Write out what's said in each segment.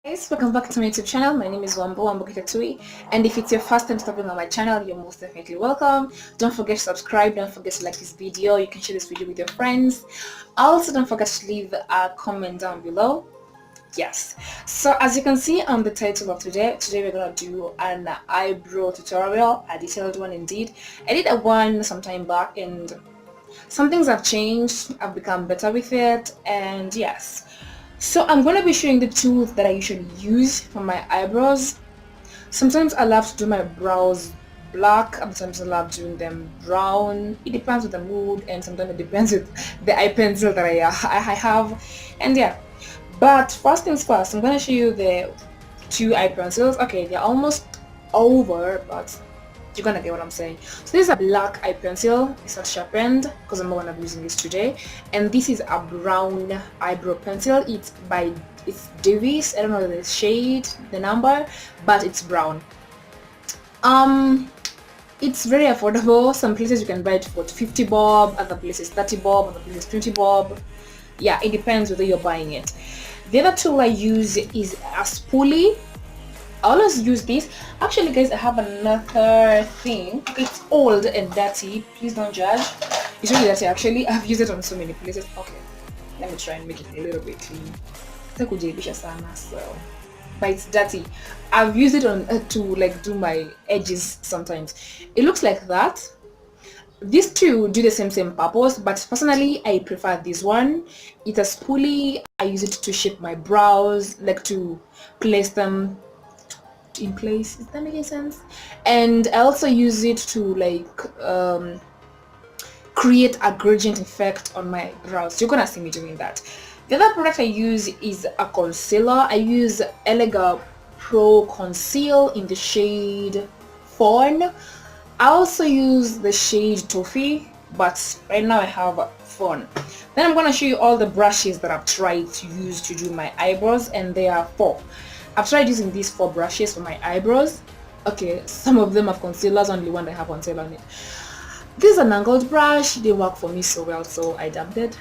Guys, welcome back to my YouTube channel. My name is Wambo Gitatui, and if it's your first time stopping on my channel, you're most definitely welcome. Don't forget to subscribe, don't forget to like this video. You can share this video with your friends. Also, don't forget to leave a comment down below. Yes, so as you can see on the title of today we're gonna do an eyebrow tutorial, a detailed one indeed. I did a one some time back and some things have changed. I've become better with it, and yes, so I'm going to be showing the tools that I usually use for my eyebrows. Sometimes I love to do my brows black, sometimes I love doing them brown. It depends with the mood, and sometimes it depends with the eye pencil that I have. And yeah, but first things first, I'm going to show you the two eye pencils. Okay, they're almost over, but you're gonna get what I'm saying. So this is a black eye pencil. It's not sharpened because I'm the one I'm using this today, and this is a brown eyebrow pencil. It's DUBOIS. I don't know the shade, the number, but it's brown. It's very affordable. Some places you can buy it for 50 bob, other places 30 bob, other places 20 bob. Yeah, it depends whether you're buying it. The other tool I use is a spoolie. I always use this. Actually, guys, I have another thing. It's old and dirty. Please don't judge. It's really dirty, actually. I've used it on so many places. Okay, let me try and make it a little bit clean. So, but it's dirty. I've used it on to like do my edges sometimes. It looks like that. These two do the same purpose, but personally I prefer this one. It's a spoolie. I use it to shape my brows, like to place them in place. Is that making sense? And I also use it to like create a gradient effect on my brows. You're gonna see me doing that. The other product I use is a concealer. I use Elega Pro Conceal in the shade Fawn. I also use the shade Toffee, but right now I have Fawn. Then I'm gonna show you all the brushes that I've tried to use to do my eyebrows, and there are 4. I've tried using these 4 brushes for my eyebrows. Okay, some of them have concealers, only one that have concealer on it. This is an angled brush. They work for me so well, so I dumped it.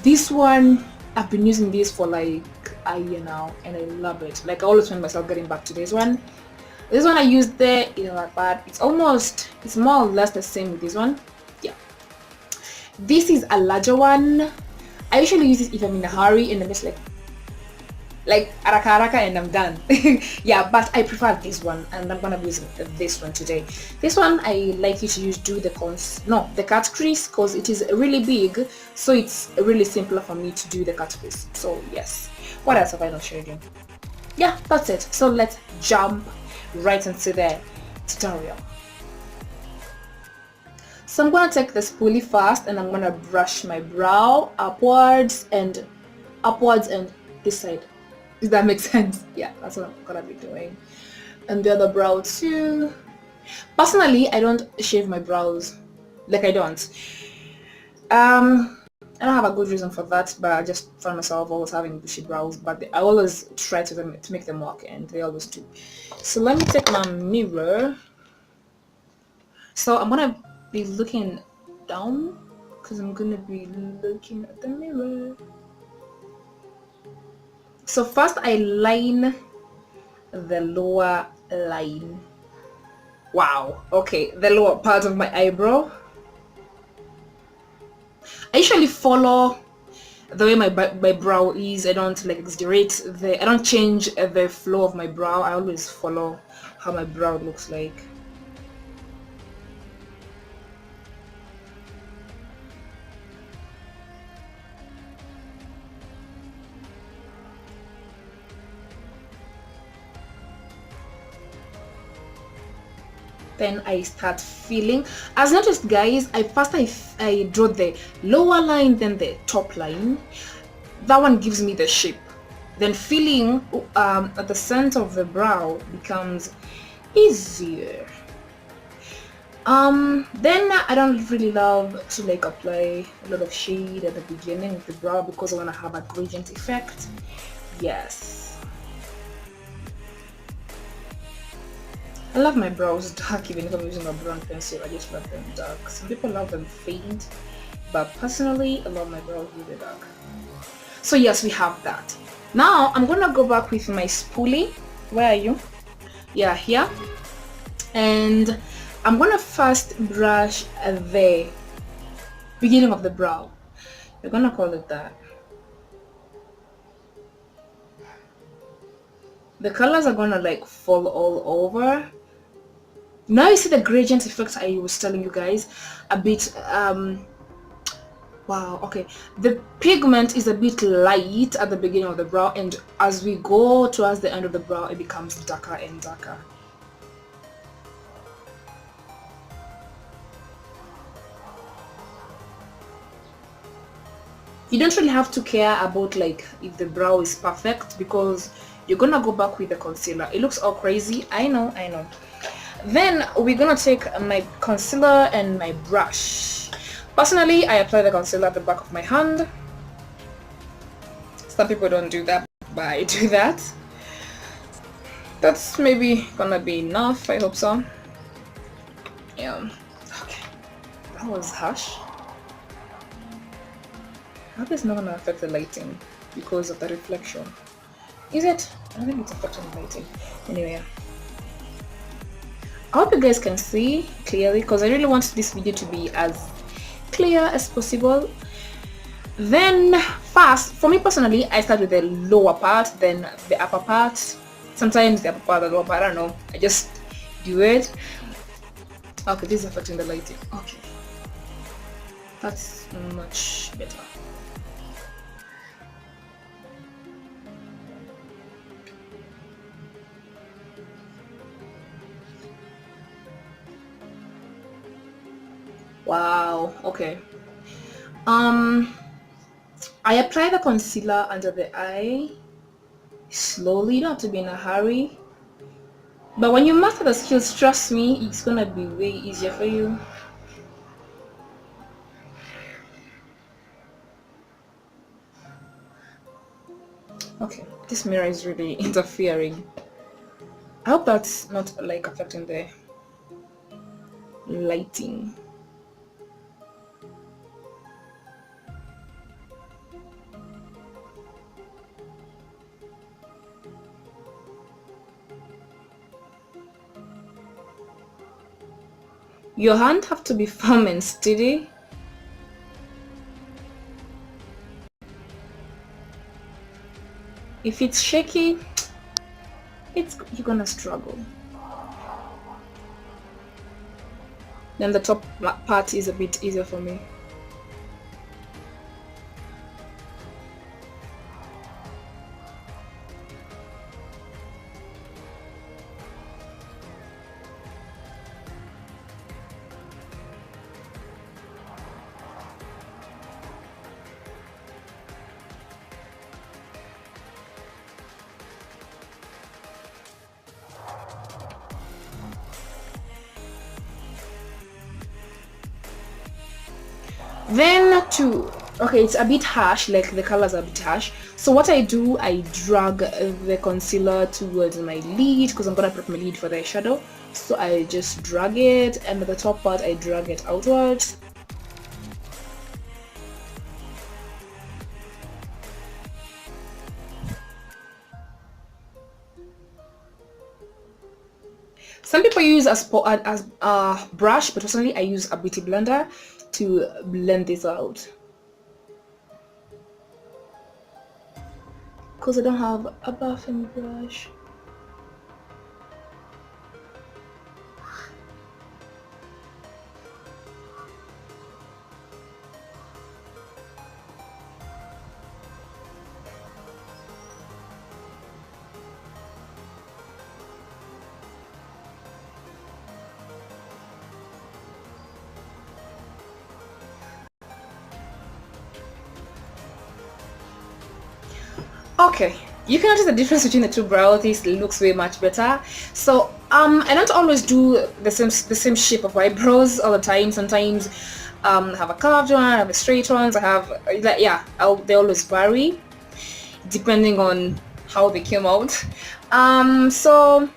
This one, I've been using this for like a year now, and I love it. Like, I always find myself getting back to this one. This one I used there, it's not that bad. It's more or less the same with this one. Yeah. This is a larger one. I usually use this if I'm in a hurry and I'm just like araka and I'm done. Yeah, but I prefer this one, and I'm gonna be using this one today. This one I like you to do the cut crease, because it is really big, so it's really simpler for me to do the cut crease. So yes, what else have I not showed you? Yeah, that's it. So let's jump right into the tutorial. So I'm gonna take the spoolie first, and I'm gonna brush my brow upwards and this side. Does that make sense? Yeah, that's what I'm gonna be doing. And the other brow too. Personally, I don't shave my brows. Like, I don't. I don't have a good reason for that, but I just find myself always having bushy brows. But I always try to make them work, and they always do. So let me take my mirror. So I'm gonna be looking down, because I'm gonna be looking at the mirror. So first I line the lower line. Wow, okay, the lower part of my eyebrow. I usually follow the way my brow is. I don't like exaggerate I don't change the flow of my brow. I always follow how my brow looks like. Then I start filling. As noticed, guys, I draw the lower line, then the top line. That one gives me the shape. Then filling at the center of the brow becomes easier. Then I don't really love to like apply a lot of shade at the beginning of the brow, because I want to have a gradient effect. Yes. I love my brows dark, even if I'm using a brown pencil. I just love them dark. Some people love them faint, but personally I love my brows really dark. So yes, we have that. Now I'm gonna go back with my spoolie. Where are you? Yeah, here. And I'm gonna first brush the beginning of the brow. We're gonna call it that. The colors are gonna like fall all over. Now you see the gradient effect I was telling you guys a bit. Wow, okay, the pigment is a bit light at the beginning of the brow, and as we go towards the end of the brow it becomes darker and darker. You don't really have to care about like if the brow is perfect, because you're gonna go back with the concealer. It looks all crazy, I know. Then we're gonna take my concealer and my brush. Personally, I apply the concealer at the back of my hand. Some people don't do that, but I do that. That's maybe gonna be enough, I hope so. Yeah, okay, that was harsh. I hope it's not gonna affect the lighting because of the reflection. Is it? I don't think it's affecting the lighting. Anyway, I hope you guys can see clearly, because I really want this video to be as clear as possible. Then first, for me personally, I start with the lower part, then the upper part. Sometimes the upper part, the lower part, I don't know. I just do it. Okay, this is affecting the lighting. Okay, that's much better. Wow, okay. I apply the concealer under the eye slowly. You don't have to be in a hurry, but when you master the skills, trust me, it's gonna be way easier for you. Okay, this mirror is really interfering. I hope that's not like affecting the lighting. Your hand have to be firm and steady. If it's shaky, you're gonna struggle. Then the top part is a bit easier for me. Then okay, it's a bit harsh, like the colors are a bit harsh. So what I do, I drag the concealer towards my lid, because I'm gonna prep my lid for the eyeshadow. So I just drag it, and the top part I drag it outwards. Some people use a brush, but personally I use a beauty blender to blend this out, because I don't have a buffing brush. Okay, you can notice the difference between the two brows. This looks way much better. So I don't always do the same shape of eyebrows all the time. Sometimes I have a curved one, I have a straight ones, I have yeah, they always vary depending on how they came out. So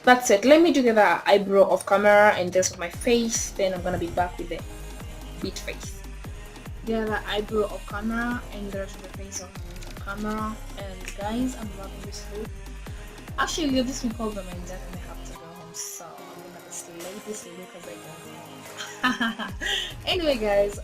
that's it. Let me do the other eyebrow off camera and this with my face, then I'm gonna be back with the beat face. The other eyebrow off camera and the rest of the face off camera. And guys, I'm loving this look. Actually, I've just been called by my dad and I have to go home, so I'm gonna slay this look as I go home. Anyway guys,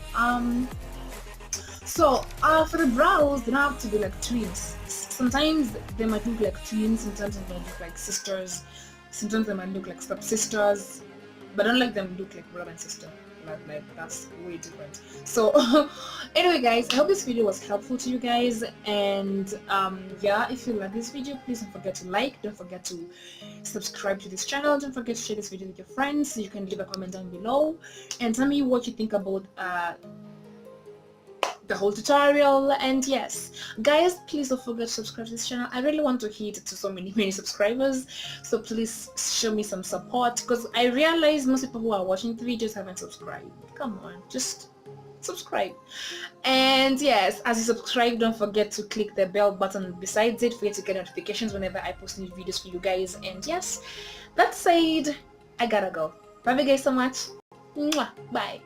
so for the brows, they don't have to be like twins. Sometimes they might look like twins, sometimes they might look like sisters, sometimes they might look like step-sisters, but I don't like them look like brother and sister. Like that's way different. So anyway guys, I hope this video was helpful to you guys, and yeah, if you like this video, please don't forget to like, don't forget to subscribe to this channel, don't forget to share this video with your friends. You can leave a comment down below and tell me what you think about the whole tutorial. And yes guys, please don't forget to subscribe to this channel. I really want to hit to so many subscribers, so please show me some support, because I realize most people who are watching the videos haven't subscribed. Come on, just subscribe. And yes, as you subscribe, don't forget to click the bell button besides it for you to get notifications whenever I post new videos for you guys. And yes, that said, I gotta go. Love you guys so much. Mwah. Bye.